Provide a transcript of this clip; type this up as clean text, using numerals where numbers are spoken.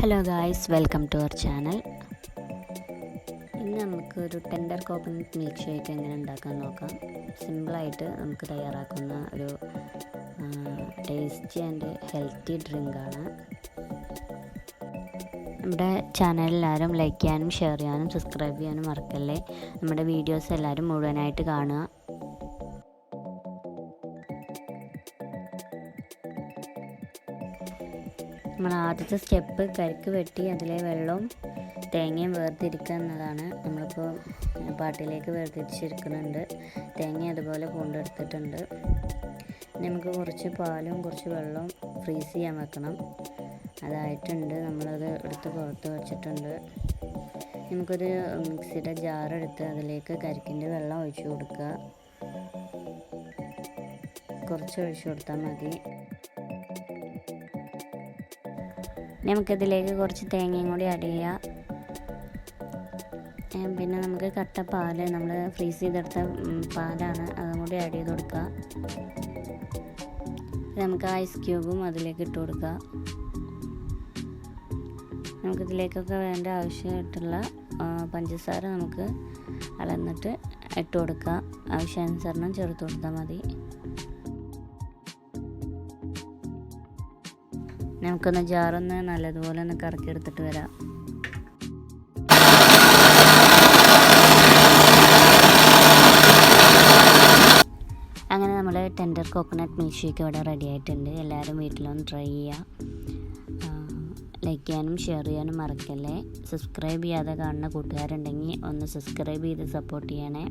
Hello guys, welcome to our channel. ഇന്ന് നമുക്കൊരു tender coconut milk shake എങ്ങനെ ഉണ്ടാക്കാൻ നോക്കാം. സിമ്പിളായിട്ട് നമുക്ക് തയ്യാറാക്കുന്ന ഒരു ടേസ്റ്റി ആൻഡ് ഹെൽത്തി ഡ്രിങ്കാണ്. നമ്മുടെ ചാനൽ എല്ലാവരും ലൈക്ക് ചെയ്യാനും ഷെയർ ചെയ്യാനും സബ്സ്ക്രൈബ് ചെയ്യാനും മറക്കല്ലേ. നമ്മുടെ വീഡിയോസ് എല്ലാവരും മുഴുവനായിട്ട് കാണുക. നമ്മൾ ആദ്യത്തെ സ്റ്റെപ്പ് കരിക്ക് വെട്ടി അതിലെ വെള്ളവും തേങ്ങയും വേർതിരിക്കുക എന്നതാണ്. നമ്മളിപ്പോൾ പാട്ടിലേക്ക് വേർതിരിച്ചെടുക്കുന്നുണ്ട്. തേങ്ങ അതുപോലെ കൊണ്ടെടുത്തിട്ടുണ്ട്. നമുക്ക് കുറച്ച് പാലും കുറച്ച് വെള്ളവും ഫ്രീസ് ചെയ്യാൻ വെക്കണം. അതായിട്ടുണ്ട്. നമ്മളത് എടുത്ത് പുറത്ത് വെച്ചിട്ടുണ്ട്. നമുക്കൊരു മിക്സിയുടെ ജാറെടുത്ത് അതിലേക്ക് കരിക്കിൻ്റെ വെള്ളം ഒഴിച്ചു കൊടുക്കുക. കുറച്ച് ഒഴിച്ചു കൊടുത്താൽ മതി. നമുക്കിതിലേക്ക് കുറച്ച് തേങ്ങയും കൂടി ആഡ് ചെയ്യാം. പിന്നെ നമുക്ക് കട്ട പാല്, നമ്മൾ ഫ്രീസ് ചെയ്തെടുത്ത പാലാണ്, അതും കൂടി ആഡ് ചെയ്ത് കൊടുക്കുക. നമുക്ക് ഐസ് ക്യൂബും അതിലേക്ക് ഇട്ട് കൊടുക്കുക. നമുക്കിതിലേക്കൊക്കെ വേണ്ട ആവശ്യമായിട്ടുള്ള പഞ്ചസാര നമുക്ക് അളന്നിട്ട് ഇട്ട് കൊടുക്കുക. ആവശ്യാനുസരണം ചേർത്ത് കൊടുത്താൽ മതി. നമുക്കൊന്ന് ജാറൊന്ന് നല്ലതുപോലെ ഒന്ന് കറക്കിയെടുത്തിട്ട് വരാം. അങ്ങനെ നമ്മൾ ടെൻഡർ കോക്കനട്ട് മിൽക്ക് ഷേക്ക് ഇവിടെ റെഡി ആയിട്ടുണ്ട്. എല്ലാവരും വീട്ടിലൊന്ന് ട്രൈ ചെയ്യുക. ലൈക്ക് ചെയ്യാനും ഷെയർ ചെയ്യാനും മറക്കല്ലേ. സബ്സ്ക്രൈബ് ചെയ്യാതെ കാണുന്ന കൂട്ടുകാരുണ്ടെങ്കിൽ ഒന്ന് സബ്സ്ക്രൈബ് ചെയ്ത് സപ്പോർട്ട് ചെയ്യണേ.